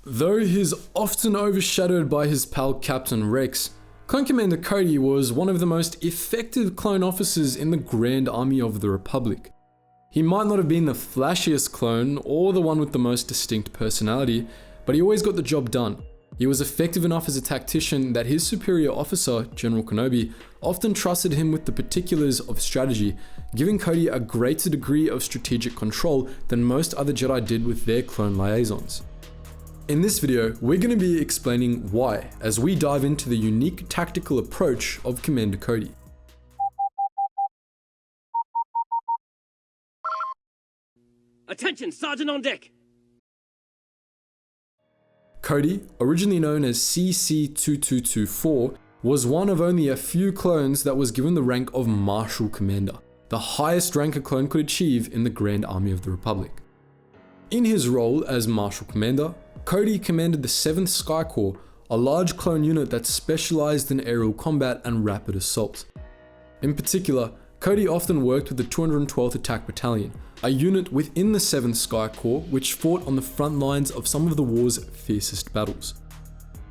Though he's often overshadowed by his pal Captain Rex, Clone Commander Cody was one of the most effective clone officers in the Grand Army of the Republic. He might not have been the flashiest clone or the one with the most distinct personality, but he always got the job done. He was effective enough as a tactician that his superior officer, General Kenobi, often trusted him with the particulars of strategy, giving Cody a greater degree of strategic control than most other Jedi did with their clone liaisons. In this video, we're going to be explaining why, as we dive into the unique tactical approach of Commander Cody. Attention, Sergeant on deck! Cody, originally known as CC-2224, was one of only a few clones that was given the rank of Marshal Commander, the highest rank a clone could achieve in the Grand Army of the Republic. In his role as Marshal Commander, Cody commanded the 7th Sky Corps, a large clone unit that specialized in aerial combat and rapid assault. In particular, Cody often worked with the 212th Attack Battalion, a unit within the 7th Sky Corps which fought on the front lines of some of the war's fiercest battles.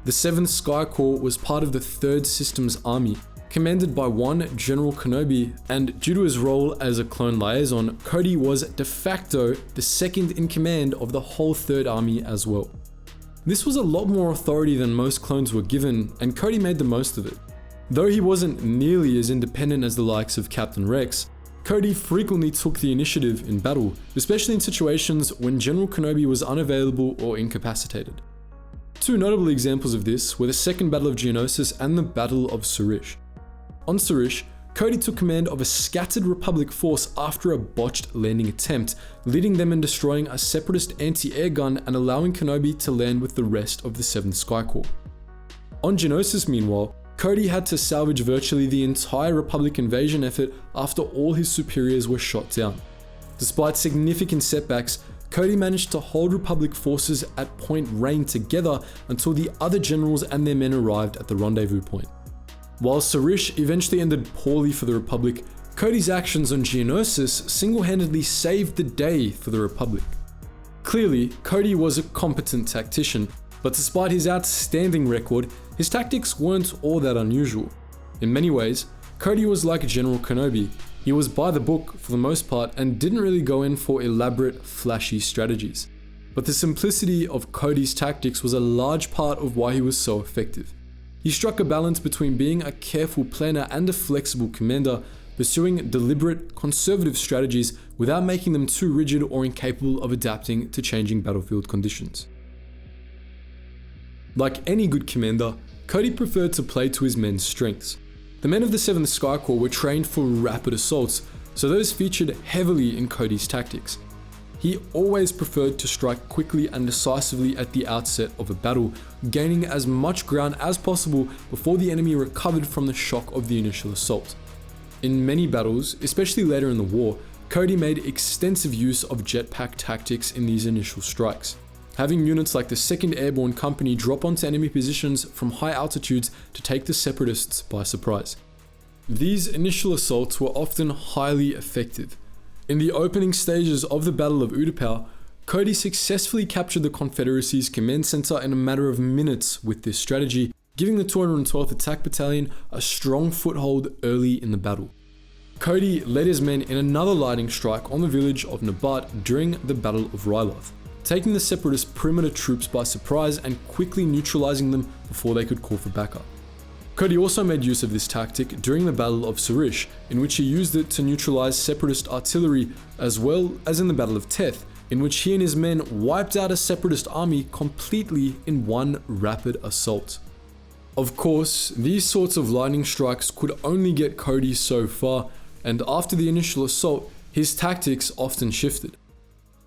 The 7th Sky Corps was part of the 3rd Systems Army, commanded by one General Kenobi, and due to his role as a clone liaison, Cody was de facto the second in command of the whole 3rd Army as well. This was a lot more authority than most clones were given, and Cody made the most of it. Though he wasn't nearly as independent as the likes of Captain Rex, Cody frequently took the initiative in battle, especially in situations when General Kenobi was unavailable or incapacitated. Two notable examples of this were the Second Battle of Geonosis and the Battle of Surish. On Surish, Cody took command of a scattered Republic force after a botched landing attempt, leading them in destroying a separatist anti-air gun and allowing Kenobi to land with the rest of the 7th Sky Corps. On Geonosis, meanwhile, Cody had to salvage virtually the entire Republic invasion effort after all his superiors were shot down. Despite significant setbacks, Cody managed to hold Republic forces at Point Rain together until the other generals and their men arrived at the rendezvous point. While Surish eventually ended poorly for the Republic, Cody's actions on Geonosis single-handedly saved the day for the Republic. Clearly, Cody was a competent tactician, but despite his outstanding record, his tactics weren't all that unusual. In many ways, Cody was like General Kenobi. He was by the book for the most part and didn't really go in for elaborate, flashy strategies. But the simplicity of Cody's tactics was a large part of why he was so effective. He struck a balance between being a careful planner and a flexible commander, pursuing deliberate, conservative strategies without making them too rigid or incapable of adapting to changing battlefield conditions. Like any good commander, Cody preferred to play to his men's strengths. The men of the 7th Sky Corps were trained for rapid assaults, so those featured heavily in Cody's tactics. He always preferred to strike quickly and decisively at the outset of a battle, gaining as much ground as possible before the enemy recovered from the shock of the initial assault. In many battles, especially later in the war, Cody made extensive use of jetpack tactics in these initial strikes, having units like the 2nd Airborne Company drop onto enemy positions from high altitudes to take the Separatists by surprise. These initial assaults were often highly effective. In the opening stages of the Battle of Utapau, Cody successfully captured the Confederacy's command center in a matter of minutes with this strategy, giving the 212th Attack Battalion a strong foothold early in the battle. Cody led his men in another lightning strike on the village of Nabat during the Battle of Ryloth, taking the Separatist perimeter troops by surprise and quickly neutralizing them before they could call for backup. Cody also made use of this tactic during the Battle of Surish, in which he used it to neutralize Separatist artillery, as well as in the Battle of Teth, in which he and his men wiped out a Separatist army completely in one rapid assault. Of course, these sorts of lightning strikes could only get Cody so far, and after the initial assault, his tactics often shifted.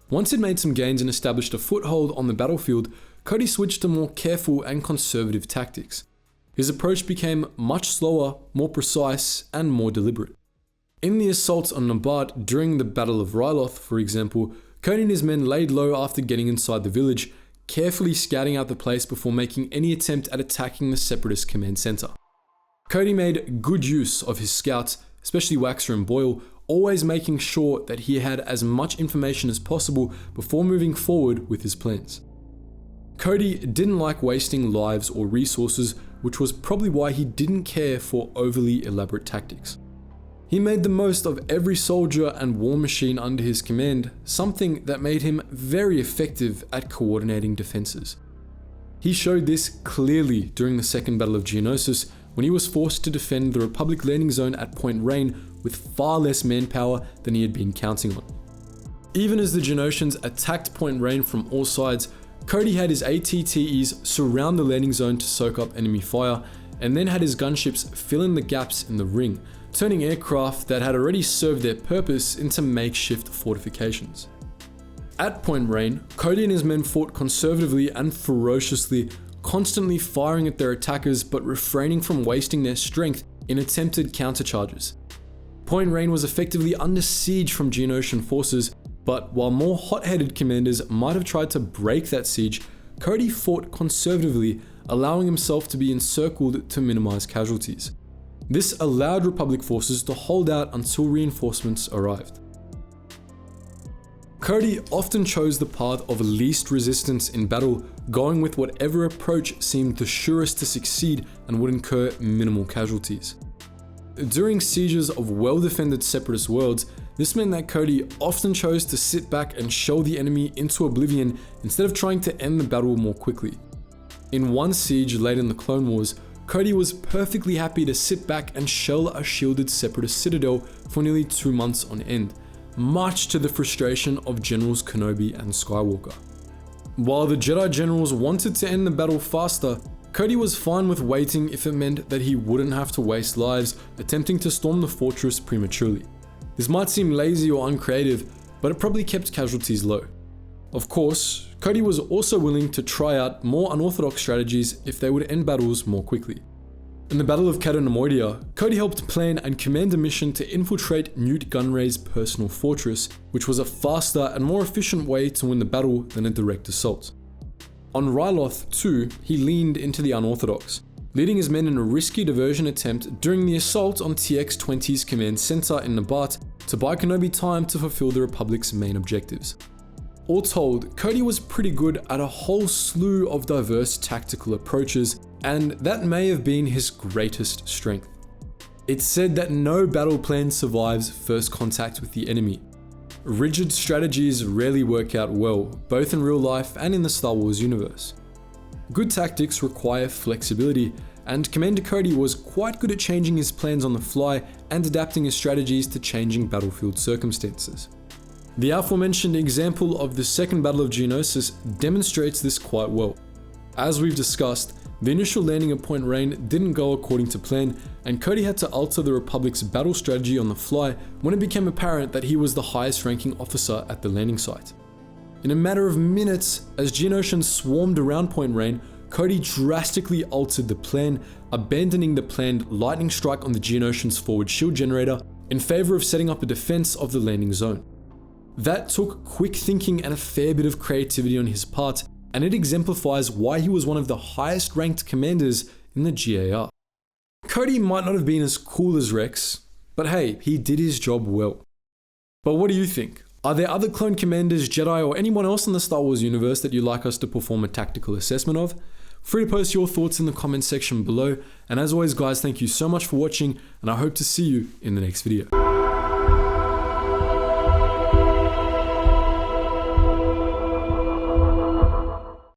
Once he'd made some gains and established a foothold on the battlefield, Cody switched to more careful and conservative tactics. His approach became much slower, more precise, and more deliberate. In the assaults on Nabat during the Battle of Ryloth, for example, Cody and his men laid low after getting inside the village, carefully scouting out the place before making any attempt at attacking the Separatist command center. Cody made good use of his scouts, especially Waxer and Boyle, always making sure that he had as much information as possible before moving forward with his plans. Cody didn't like wasting lives or resources, which was probably why he didn't care for overly elaborate tactics. He made the most of every soldier and war machine under his command, something that made him very effective at coordinating defenses. He showed this clearly during the Second Battle of Geonosis, when he was forced to defend the Republic landing zone at point range with far less manpower than he had been counting on. Even as the Geonosians attacked point range from all sides, Cody had his ATTEs surround the landing zone to soak up enemy fire, and then had his gunships fill in the gaps in the ring, turning aircraft that had already served their purpose into makeshift fortifications. At point range, Cody and his men fought conservatively and ferociously, constantly firing at their attackers but refraining from wasting their strength in attempted countercharges. Point range was effectively under siege from Geonosian forces, but while more hot-headed commanders might have tried to break that siege, Cody fought conservatively, allowing himself to be encircled to minimize casualties. This allowed Republic forces to hold out until reinforcements arrived. Cody often chose the path of least resistance in battle, going with whatever approach seemed the surest to succeed and would incur minimal casualties. During sieges of well-defended separatist worlds, this meant that Cody often chose to sit back and shell the enemy into oblivion instead of trying to end the battle more quickly. In one siege late in the Clone Wars, Cody was perfectly happy to sit back and shell a shielded separatist citadel for nearly 2 months on end, much to the frustration of Generals Kenobi and Skywalker. While the Jedi generals wanted to end the battle faster, Cody was fine with waiting if it meant that he wouldn't have to waste lives attempting to storm the fortress prematurely. This might seem lazy or uncreative, but it probably kept casualties low. Of course, Cody was also willing to try out more unorthodox strategies if they would end battles more quickly. In the Battle of Cado Nemoidia, Cody helped plan and command a mission to infiltrate Newt Gunray's personal fortress, which was a faster and more efficient way to win the battle than a direct assault. On Ryloth too, he leaned into the unorthodox, leading his men in a risky diversion attempt during the assault on TX-20's command center in Nabat to buy Kenobi time to fulfill the Republic's main objectives. All told, Cody was pretty good at a whole slew of diverse tactical approaches, and that may have been his greatest strength. It's said that no battle plan survives first contact with the enemy. Rigid strategies rarely work out well, both in real life and in the Star Wars universe. Good tactics require flexibility, and Commander Cody was quite good at changing his plans on the fly and adapting his strategies to changing battlefield circumstances. The aforementioned example of the Second Battle of Geonosis demonstrates this quite well. As we've discussed, the initial landing at Point Range didn't go according to plan, and Cody had to alter the Republic's battle strategy on the fly when it became apparent that he was the highest ranking officer at the landing site. In a matter of minutes, as Geonosians swarmed around Point Range, Cody drastically altered the plan, abandoning the planned lightning strike on the Geonosians' forward shield generator in favor of setting up a defense of the landing zone. That took quick thinking and a fair bit of creativity on his part, and it exemplifies why he was one of the highest ranked commanders in the GAR. Cody might not have been as cool as Rex, but hey, he did his job well. But what do you think? Are there other clone commanders, Jedi, or anyone else in the Star Wars universe that you'd like us to perform a tactical assessment of? Free to post your thoughts in the comments section below, and as always guys, thank you so much for watching, and I hope to see you in the next video.